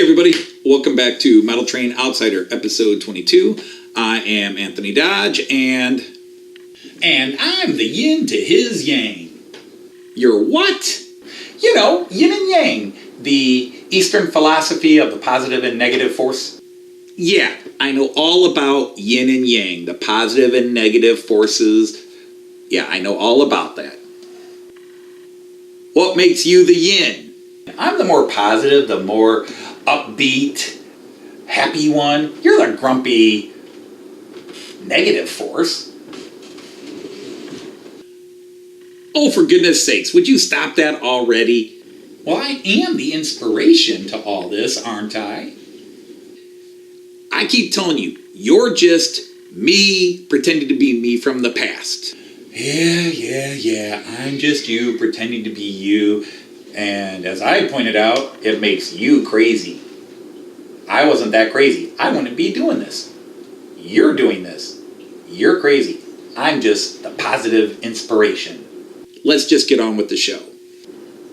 everybody, welcome back to Model Train Outsider episode 22. I am Anthony Dodge and I'm the yin to his yang. You're what? You know, yin and yang, the Eastern philosophy of the positive and negative force. Yeah, I know all about yin and yang, the positive and negative forces. Yeah, I know all about that. What makes you the yin? I'm the more positive, the more upbeat, happy one. You're the grumpy, negative force. Oh, for goodness sakes, would you stop that already? Well, I am the inspiration to all this, aren't I? I keep telling you, you're just me pretending to be me from the past. Yeah. I'm just you pretending to be you. And as I pointed out, it makes you crazy. I wasn't that crazy. I wouldn't be doing this. You're doing this. You're crazy. I'm just the positive inspiration. Let's just get on with the show.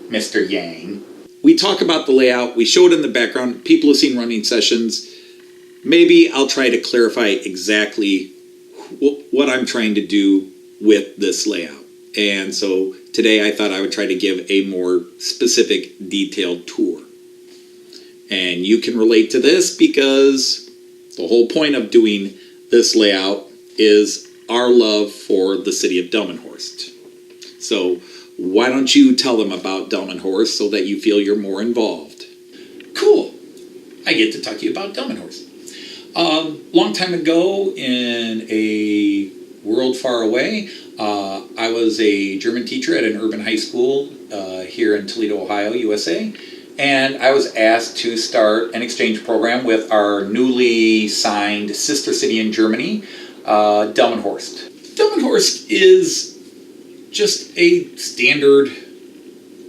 Mr. Yang. We talk about the layout. We show it in the background. People have seen running sessions. Maybe I'll try to clarify exactly what I'm trying to do with this layout. And so today I thought I would try to give a more specific, detailed tour. And you can relate to this because the whole point of doing this layout is our love for the city of Delmenhorst. So why don't you tell them about Delmenhorst so that you feel you're more involved? Cool. I get to talk to you about Delmenhorst. Long time ago in a world far away, I was a German teacher at an urban high school here in Toledo, Ohio, USA. And I was asked to start an exchange program with our newly signed sister city in Germany, Delmenhorst. Delmenhorst is just a standard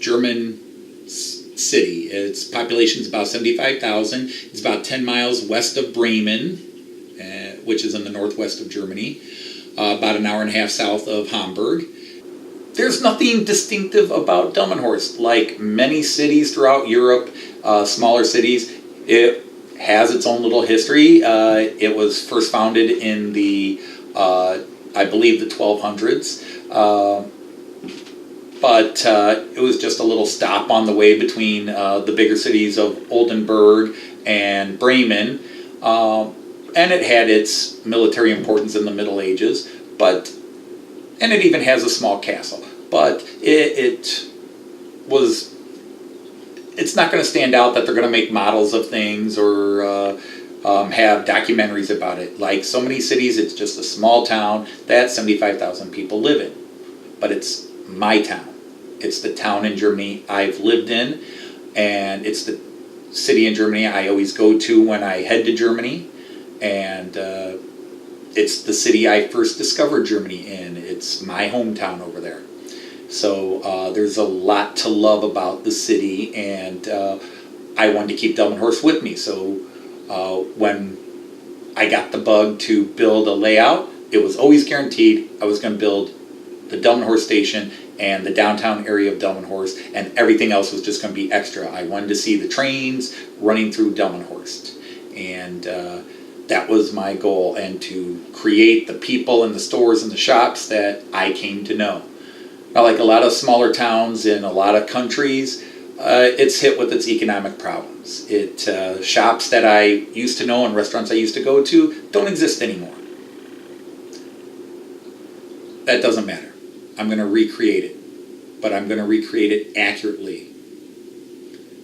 German city. Its population is about 75,000. It's about 10 miles west of Bremen, which is in the northwest of Germany, about an hour and a half south of Hamburg. There's nothing distinctive about Delmenhorst. Like many cities throughout Europe, smaller cities, it has its own little history. It was first founded in the, I believe, the 1200s. But it was just a little stop on the way between the bigger cities of Oldenburg and Bremen. And it had its military importance in the Middle Ages, and it even has a small castle. But it's not going to stand out that they're going to make models of things or have documentaries about it. Like so many cities, it's just a small town that 75,000 people live in. But it's my town. It's the town in Germany I've lived in, and it's the city in Germany I always go to when I head to Germany. And it's the city I first discovered Germany in. It's my hometown over there. So there's a lot to love about the city, and I wanted to keep Delmenhorst with me. So when I got the bug to build a layout, it was always guaranteed I was going to build the Delmenhorst station and the downtown area of Delmenhorst, and everything else was just going to be extra. I wanted to see the trains running through Delmenhorst. And that was my goal, and to create the people and the stores and the shops that I came to know. Now, like a lot of smaller towns in a lot of countries, it's hit with its economic problems. Shops that I used to know and restaurants I used to go to don't exist anymore. That doesn't matter. I'm going to recreate it, but I'm going to recreate it accurately.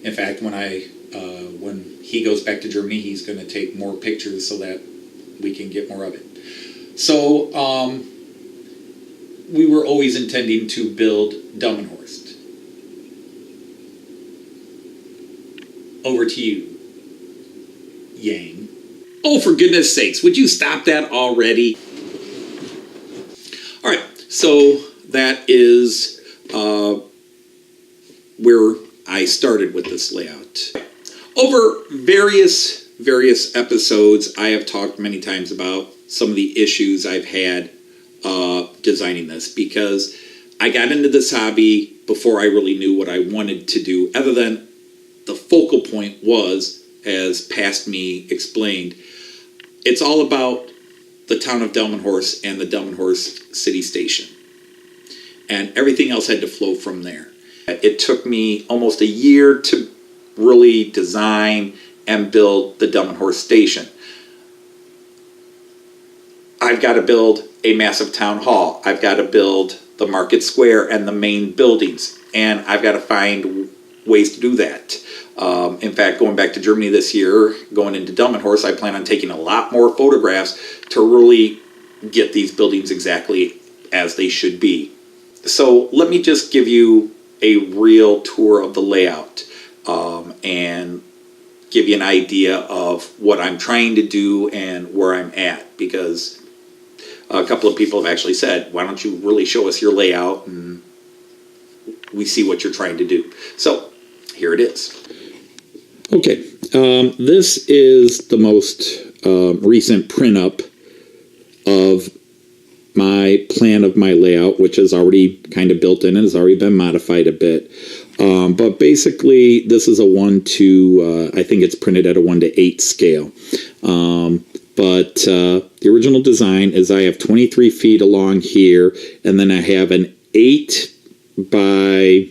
In fact, when he goes back to Germany, he's going to take more pictures so that we can get more of it. So we were always intending to build Delmenhorst. Over to you, Yang. Oh, for goodness sakes, would you stop that already? All right, so that is where I started with this layout. Over various episodes, I have talked many times about some of the issues I've had designing this, because I got into this hobby before I really knew what I wanted to do, other than the focal point was as past me explained, it's all about the town of Delmenhorst and the Delmenhorst city station. And everything else had to flow from there. It took me almost a year to really design and build the Delmenhorst station. I've got to build a massive town hall. I've got to build the market square and the main buildings. And I've got to find ways to do that. In fact, going back to Germany this year, going into Delmenhorst, I plan on taking a lot more photographs to really get these buildings exactly as they should be. So let me just give you a real tour of the layout and give you an idea of what I'm trying to do and where I'm at, because a couple of people have actually said, why don't you really show us your layout and we see what you're trying to do. So here it is. Okay, this is the most recent print up of my plan of my layout, which is already kind of built in and has already been modified a bit. But basically, this is a 1 to, I think it's printed at a 1 to 8 scale. But the original design is I have 23 feet along here, and then I have an 8 by,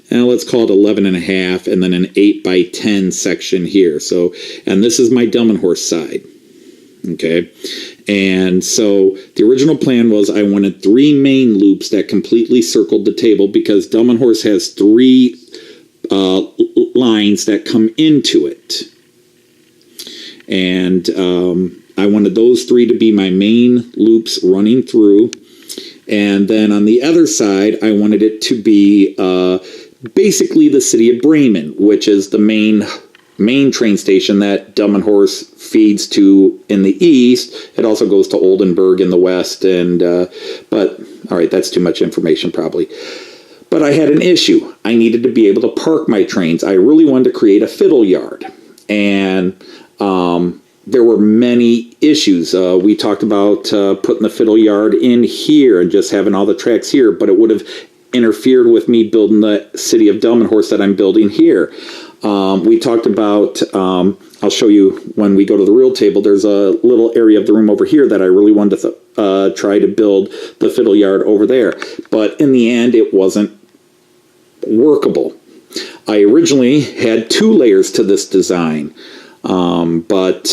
let's call it 11 and a half, and then an 8 by 10 section here. So, and this is my Delmenhorst side. Okay. And so the original plan was I wanted 3 main loops that completely circled the table, because Delmenhorst has 3 lines that come into it. And I wanted those 3 to be my main loops running through. And then on the other side, I wanted it to be basically the city of Bremen, which is the main train station that Delmenhorst feeds to in the east. It also goes to Oldenburg in the west, and but all right, that's too much information probably. But I had an issue. I needed to be able to park my trains. I really wanted to create a fiddle yard, and there were many issues. We talked about putting the fiddle yard in here and just having all the tracks here, but it would have interfered with me building the city of Delmenhorst that I'm building here. We talked about, I'll show you when we go to the real table, there's a little area of the room over here that I really wanted to try to build the fiddle yard over there. But in the end, it wasn't workable. I originally had 2 layers to this design, but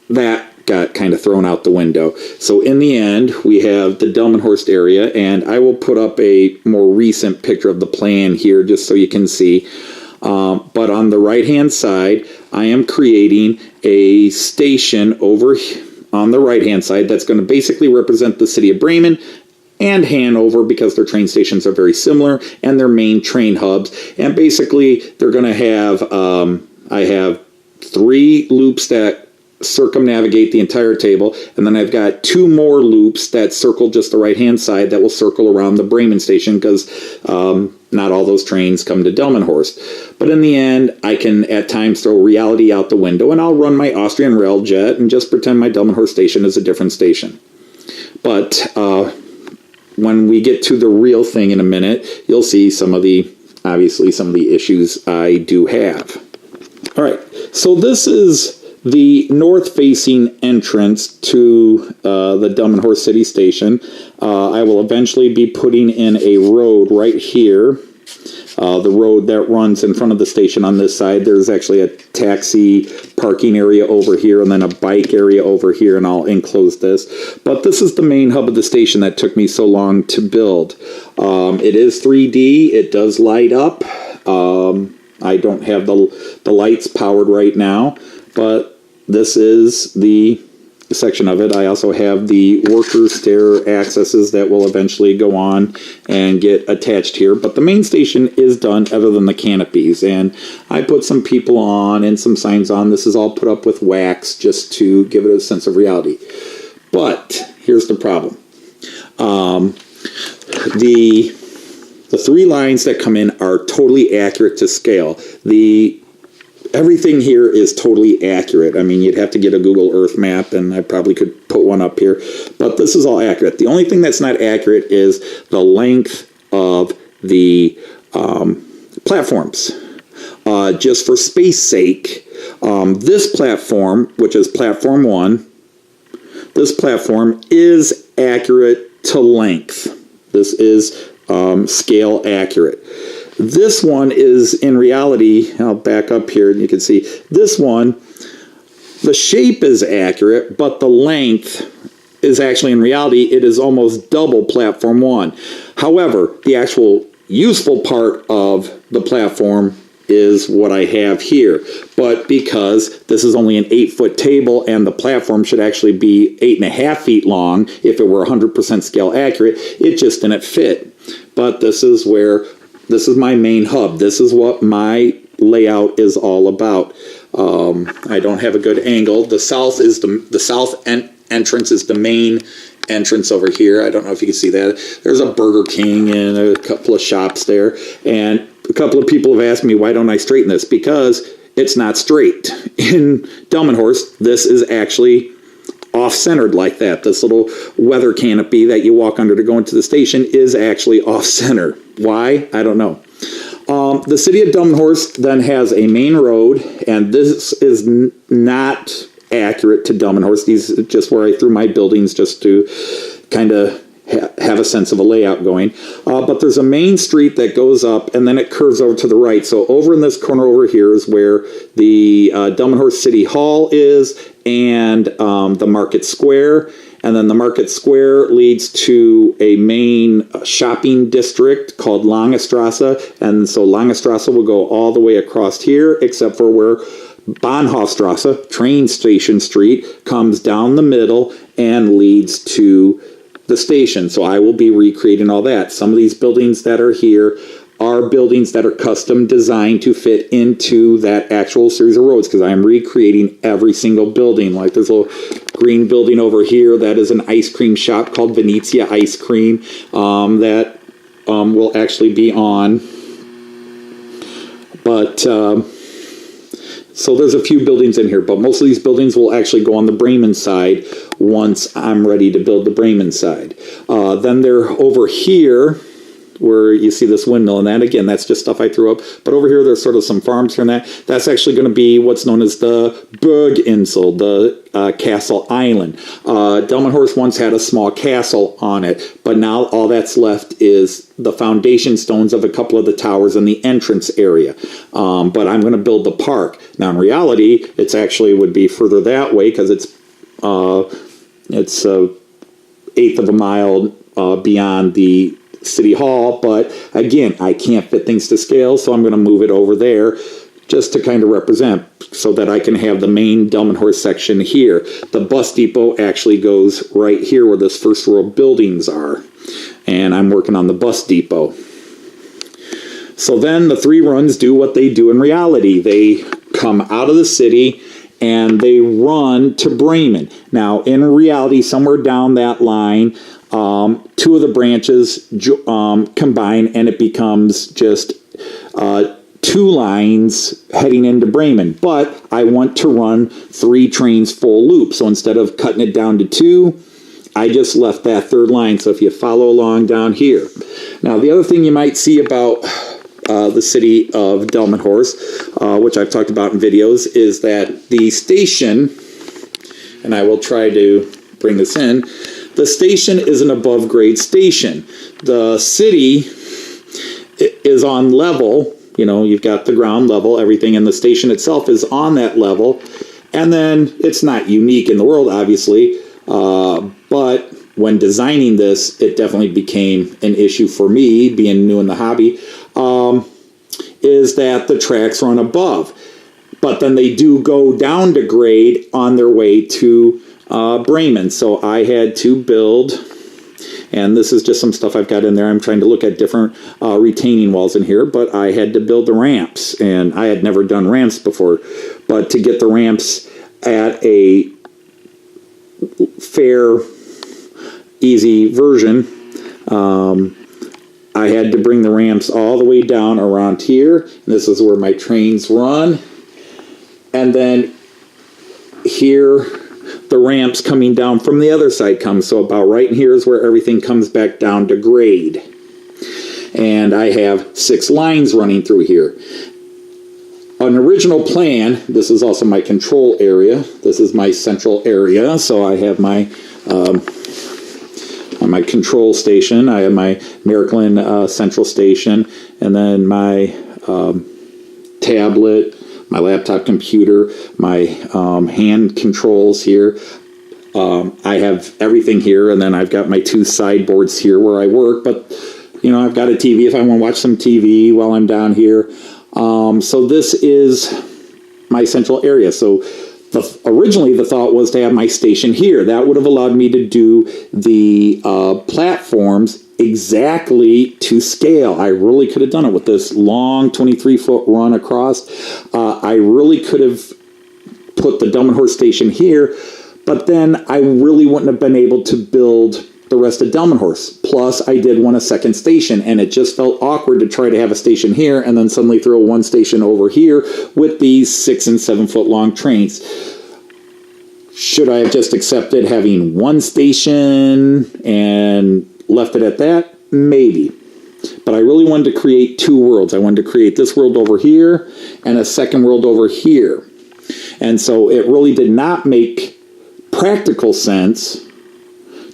that got kind of thrown out the window. So in the end, we have the Delmenhorst area, and I will put up a more recent picture of the plan here just so you can see. But on the right-hand side, I am creating a station over on the right-hand side that's going to basically represent the city of Bremen and Hanover, because their train stations are very similar, and their main train hubs. And basically, they're going to have, I have 3 loops that circumnavigate the entire table, and then I've got 2 more loops that circle just the right-hand side that will circle around the Bremen station, because not all those trains come to Delmenhorst. But in the end, I can at times throw reality out the window, and I'll run my Austrian Railjet and just pretend my Delmenhorst station is a different station. But when we get to the real thing in a minute, you'll see obviously some of the issues I do have. All right, so this is the north-facing entrance to the Delmenhorst City Station. I will eventually be putting in a road right here, the road that runs in front of the station on this side. There's actually a taxi parking area over here, and then a bike area over here, and I'll enclose this. But this is the main hub of the station that took me so long to build. It is 3D. It does light up. I don't have the lights powered right now, but this is the section of it. I also have the worker stair accesses that will eventually go on and get attached here. But the main station is done other than the canopies. And I put some people on and some signs on. This is all put up with wax just to give it a sense of reality. But here's the problem. The 3 lines that come in are totally accurate to scale. Everything here is totally accurate. I mean, you'd have to get a Google Earth map, and I probably could put one up here. But this is all accurate. The only thing that's not accurate is the length of the platforms. just for space sake, this platform, which is platform 1, this platform is accurate to length. This is scale accurate. This one is, in reality, I'll back up here and you can see, this one, the shape is accurate, but the length is actually, in reality, it is almost double platform 1. However, the actual useful part of the platform is what I have here. But because this is only an 8-foot table and the platform should actually be 8.5 feet long if it were 100% scale accurate, it just didn't fit. But this is my main hub. This is what my layout is all about. I don't have a good angle. The south entrance is the main entrance over here. I don't know if you can see that. There's a Burger King and a couple of shops there. And a couple of people have asked me, why don't I straighten this? Because it's not straight. In Delmenhorst, this is actually off-centered like that. This little weather canopy that you walk under to go into the station is actually off-center. Why? I don't know. The city of Delmenhorst then has a main road, and this is not accurate to Delmenhorst. These is just where I threw my buildings just to kind of have a sense of a layout going. But there's a main street that goes up, and then it curves over to the right. So over in this corner over here is where the Delmenhorst City Hall is, and the Market Square. And then the Market Square leads to a main shopping district called Langestrasse. And so Langestrasse will go all the way across here, except for where Bahnhofstrasse, train station street, comes down the middle and leads to the station. So I will be recreating all that. Some of these buildings that are here are buildings that are custom designed to fit into that actual series of roads, because I am recreating every single building. Like there's a little green building over here that is an ice cream shop called Venezia Ice Cream that will actually be on. But so there's a few buildings in here, but most of these buildings will actually go on the Bremen side once I'm ready to build the Bremen side. Then they're over here where you see this windmill, and that, again, that's just stuff I threw up. But over here, there's sort of some farms here and that. That's actually going to be what's known as the Burginsel, the Castle Island. Delmenhorst once had a small castle on it, but now all that's left is the foundation stones of a couple of the towers in the entrance area. But I'm going to build the park. Now, in reality, it's actually would be further that way because it's an eighth of a mile beyond the City Hall, but again, I can't fit things to scale, so I'm going to move it over there just to kind of represent so that I can have the main Delmenhorst section here. The bus depot actually goes right here where this first row of buildings are, and I'm working on the bus depot. So then the 3 runs do what they do in reality. They come out of the city and they run to Bremen. Now, in reality, somewhere down that line, 2 of the branches combine and it becomes just 2 lines heading into Bremen. But I want to run 3 trains full loop. So instead of cutting it down to 2, I just left that 3rd line. So if you follow along down here. Now, the other thing you might see about the city of Delmenhorst, which I've talked about in videos, is that the station, and I will try to bring this in, the station is an above grade station. The city is on level, you know, you've got the ground level, everything, and the station itself is on that level. And then it's not unique in the world, obviously, but when designing this, it definitely became an issue for me, being new in the hobby, is that the tracks run above. But then they do go down to grade on their way to Bremen. So I had to build, and this is just some stuff I've got in there. I'm trying to look at different retaining walls in here, but I had to build the ramps, and I had never done ramps before. But to get the ramps at a fair, easy version, I had to bring the ramps all the way down around here. And this is where my trains run. And then here, the ramps coming down from the other side come. So about right in here is where everything comes back down to grade. And I have 6 lines running through here. an original plan, this is also my control area. This is my central area. So I have my my control station. I have my Maryland Central Station, and then my tablet, my laptop computer, my hand controls here. I have everything here, and then I've got my two sideboards here where I work, but you know, I've got a TV if I want to watch some TV while I'm down here. So this is my central area. So originally the thought was to have my station here. That would have allowed me to do the platforms exactly to scale. I really could have done it with this long 23-foot run across. I really could have put the Delmenhorst station here, but then I really wouldn't have been able to build the rest of Delmenhorst. Plus, I did want a second station, and it just felt awkward to try to have a station here and then suddenly throw one station over here with these 6 and 7 foot long trains. Should I have just accepted having one station and left it at that? Maybe. But I really wanted to create two worlds. I wanted to create this world over here and a second world over here. And so it really did not make practical sense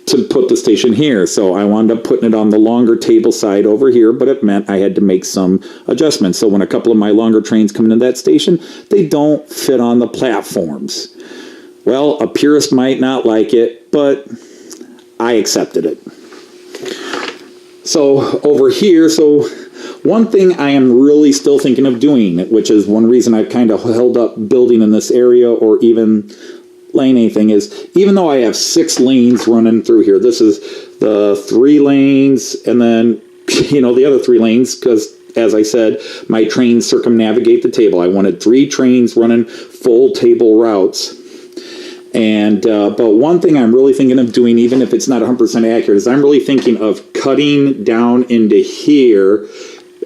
to put the station here. So I wound up putting it on the longer table side over here, but it meant I had to make some adjustments. So when a couple of my longer trains come into that station, they don't fit on the platforms. Well, a purist might not like it, but I accepted it. So over here, so one thing I am really still thinking of doing, which is one reason I've kind of held up building in this area or even lane anything, is even though I have 6 lanes running through here, this is the 3 lanes and then, you know, the other 3 lanes, because as I said, my trains circumnavigate the table. I wanted 3 trains running full table routes. And but one thing I'm really thinking of doing, even if it's not 100% accurate, is I'm really thinking of cutting down into here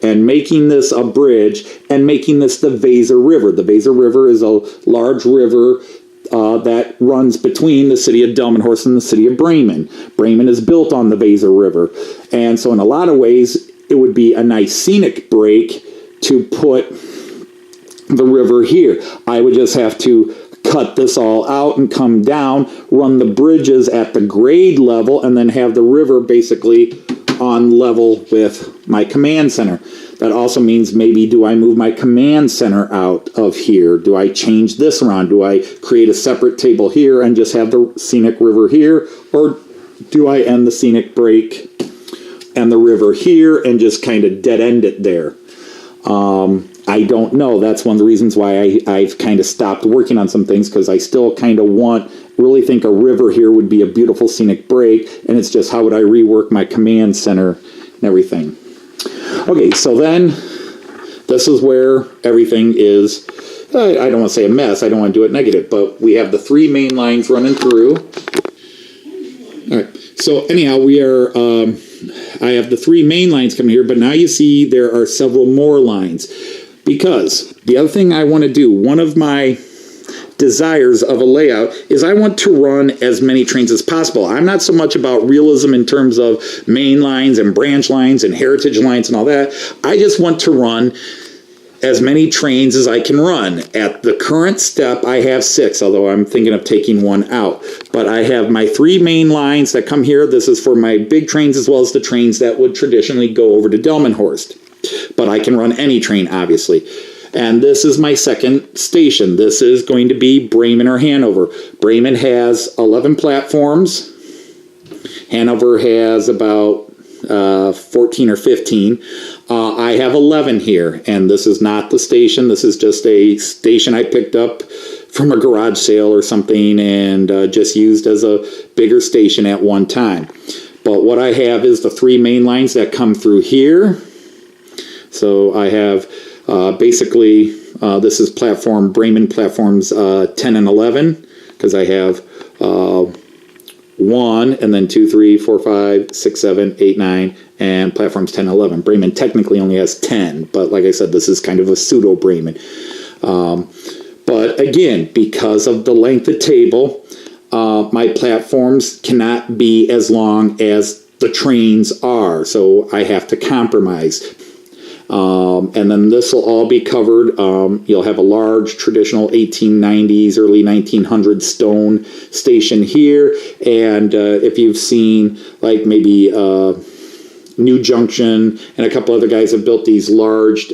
and making this a bridge and making this the Weser River. The Weser River is a large river that runs between the city of Delmenhorst and the city of Bremen. Bremen is built on the Weser River. And so in a lot of ways, it would be a nice scenic break to put the river here. I would just have to cut this all out and come down, run the bridges at the grade level, and then have the river basically on level with my command center. That also means maybe do I move my command center out of here? Do I change this around? Do I create a separate table here and just have the scenic river here? Or do I end the scenic break and the river here and just kind of dead end it there? I don't know. That's one of the reasons why I've kind of stopped working on some things, because I still kind of really think a river here would be a beautiful scenic break, and it's just how would I rework my command center and everything. Okay, so then this is where everything is, I don't want to say a mess, I don't want to do it negative, but we have the 3 main lines running through. All right, so anyhow, we are, I have the 3 main lines coming here, but now you see there are several more lines. Because the other thing I want to do, one of my desires of a layout, is I want to run as many trains as possible. I'm not so much about realism in terms of main lines and branch lines and heritage lines and all that. I just want to run as many trains as I can run. At the current step, I have 6, although I'm thinking of taking one out. But I have my 3 main lines that come here. This is for my big trains as well as the trains that would traditionally go over to Delmenhorst. But I can run any train, obviously. And this is my second station. This is going to be Bremen or Hanover. Bremen has 11 platforms. Hanover has about 14 or 15. I have 11 here, and this is not the station. This is just a station I picked up from a garage sale or something and just used as a bigger station at one time. But what I have is the 3 main lines that come through here. So I have basically, this is Bremen platforms 10 and 11, because I have 1, and then 2, 3, 4, 5, 6, 7, 8, 9, and platforms 10 and 11. Bremen technically only has 10, but like I said, this is kind of a pseudo Bremen. But again, because of the length of table, my platforms cannot be as long as the trains are, so I have to compromise. And then this will all be covered. You'll have a large traditional 1890s, early 1900s stone station here. And if you've seen like maybe New Junction and a couple other guys have built these large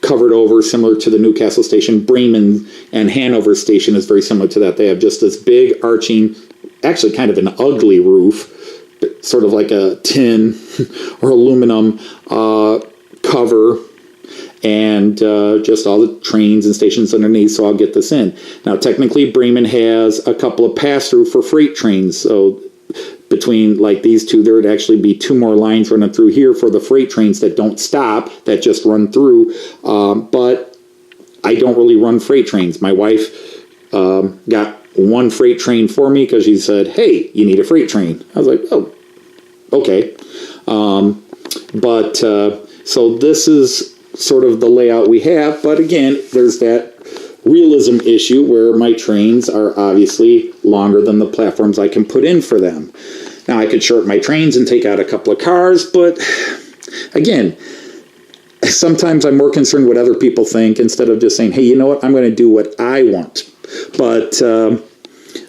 covered over, similar to the Newcastle station. Bremen and Hanover station is very similar to that. They have just this big arching, actually kind of an ugly roof, sort of like a tin or aluminum cover, and just all the trains and stations underneath, so I'll get this in. Now, technically, Bremen has a couple of pass-through for freight trains, so between like these two, there would actually be two more lines running through here for the freight trains that don't stop, that just run through, but I don't really run freight trains. My wife got one freight train for me because she said, hey, you need a freight train. I was like, oh, okay. So this is sort of the layout we have, but again, there's that realism issue where my trains are obviously longer than the platforms I can put in for them. Now, I could shorten my trains and take out a couple of cars, but again, sometimes I'm more concerned what other people think instead of just saying, hey, you know what, I'm going to do what I want. But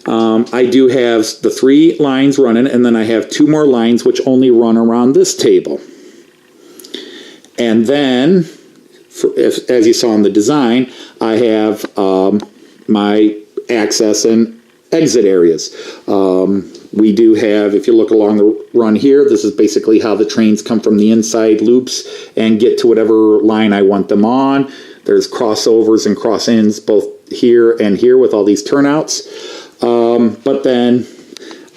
I do have the 3 lines running, and then I have 2 more lines which only run around this table. And then, as you saw in the design, I have my access and exit areas. We do have, if you look along the run here, this is basically how the trains come from the inside loops and get to whatever line I want them on. There's crossovers and cross-ins both here and here with all these turnouts. But then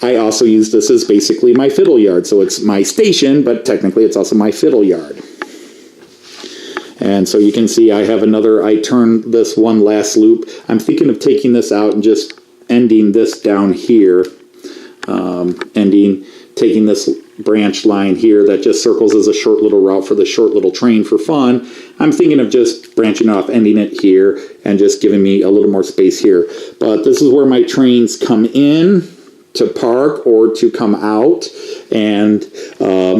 I also use this as basically my fiddle yard. So it's my station, but technically it's also my fiddle yard. And so you can see I have another, I turned this one last loop. I'm thinking of taking this out and just ending this down here. Taking this branch line here that just circles as a short little route for the short little train for fun. I'm thinking of just branching off, ending it here, and just giving me a little more space here. But this is where my trains come in to park or to come out. And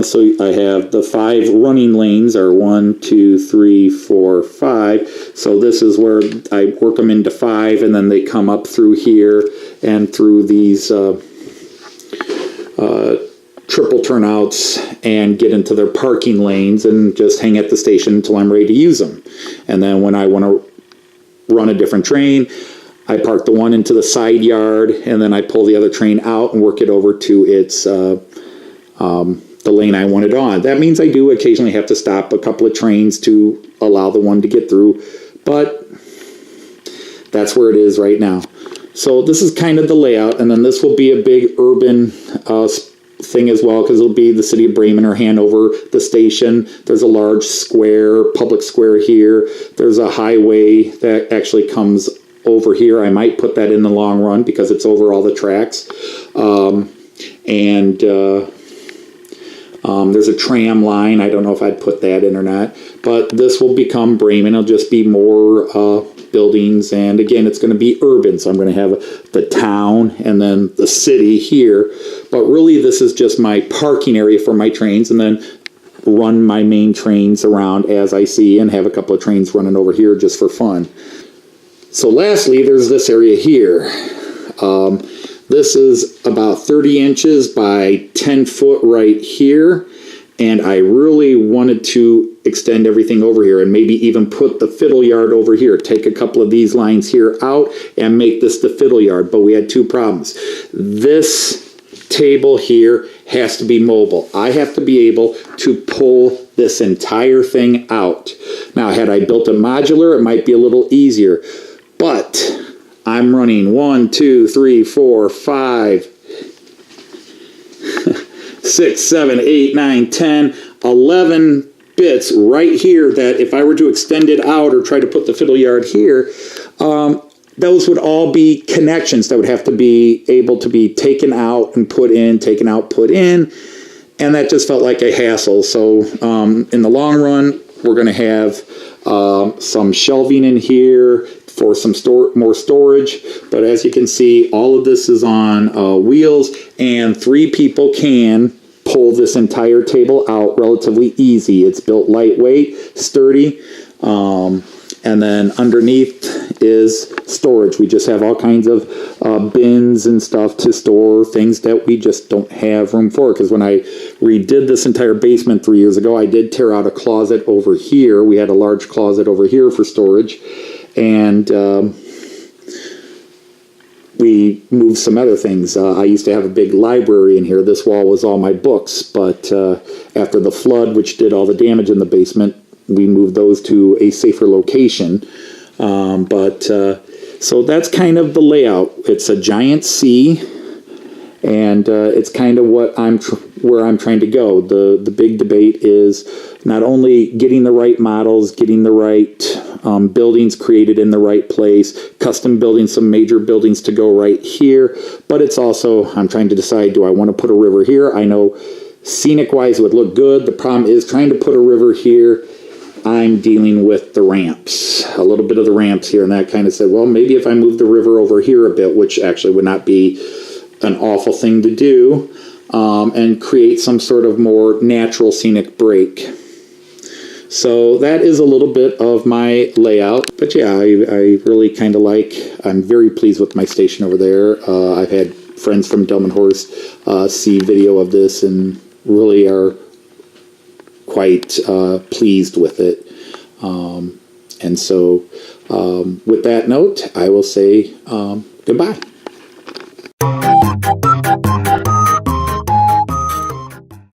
so I have the 5 running lanes are 1, 2, 3, 4, 5. So this is where I work them into 5, and then they come up through here and through these triple turnouts and get into their parking lanes and just hang at the station until I'm ready to use them. And then when I want to run a different train, I park the one into the side yard, and then I pull the other train out and work it over to its the lane I want it on. That means I do occasionally have to stop a couple of trains to allow the one to get through, but that's where it is right now. So this is kind of the layout, and then this will be a big urban thing as well, because it'll be the city of Bremen or Hanover, the station. There's a large square, public square here. There's a highway that actually comes over here. I might put that in the long run because it's over all the tracks. There's a tram line. I don't know if I'd put that in or not. But this will become Bremen. It'll just be more buildings. And again, it's going to be urban. So I'm going to have the town and then the city here. But really, this is just my parking area for my trains. And then run my main trains around as I see, and have a couple of trains running over here just for fun. So lastly, there's this area here. This is about 30 inches by 10 foot right here. And I really wanted to extend everything over here and maybe even put the fiddle yard over here. Take a couple of these lines here out and make this the fiddle yard. But we had 2 problems. This table here has to be mobile. I have to be able to pull this entire thing out. Now, had I built a modular, it might be a little easier. But I'm running 1, 2, 3, 4, 5, 6, 7, 8, 9, 10, 11 bits right here that if I were to extend it out or try to put the fiddle yard here, those would all be connections that would have to be able to be taken out and put in, taken out, put in, and that just felt like a hassle. So in the long run, we're going to have some shelving in here for some more storage, but as you can see, all of this is on wheels, and 3 people can pull this entire table out relatively easy. It's built lightweight, sturdy, and then underneath is storage. We just have all kinds of bins and stuff to store things that we just don't have room for. Because when I redid this entire basement 3 years ago, I did tear out a closet over here. We had a large closet over here for storage. And we moved some other things. I used to have a big library in here. This wall was all my books. But after the flood, which did all the damage in the basement, we moved those to a safer location. So that's kind of the layout. It's a giant C, and it's kind of what where I'm trying to go. The big debate is not only getting the right models, getting the right buildings created in the right place, custom building some major buildings to go right here, but it's also, I'm trying to decide, do I want to put a river here? I know scenic-wise it would look good. The problem is trying to put a river here, I'm dealing with the ramps, a little bit of the ramps here, and that kind of said, well, maybe if I move the river over here a bit, which actually would not be an awful thing to do, and create some sort of more natural scenic break. So that is a little bit of my layout, but yeah, I really kind of I'm very pleased with my station over there. I've had friends from Delmenhorst see video of this and really are quite pleased with it. And so with that note, I will say goodbye.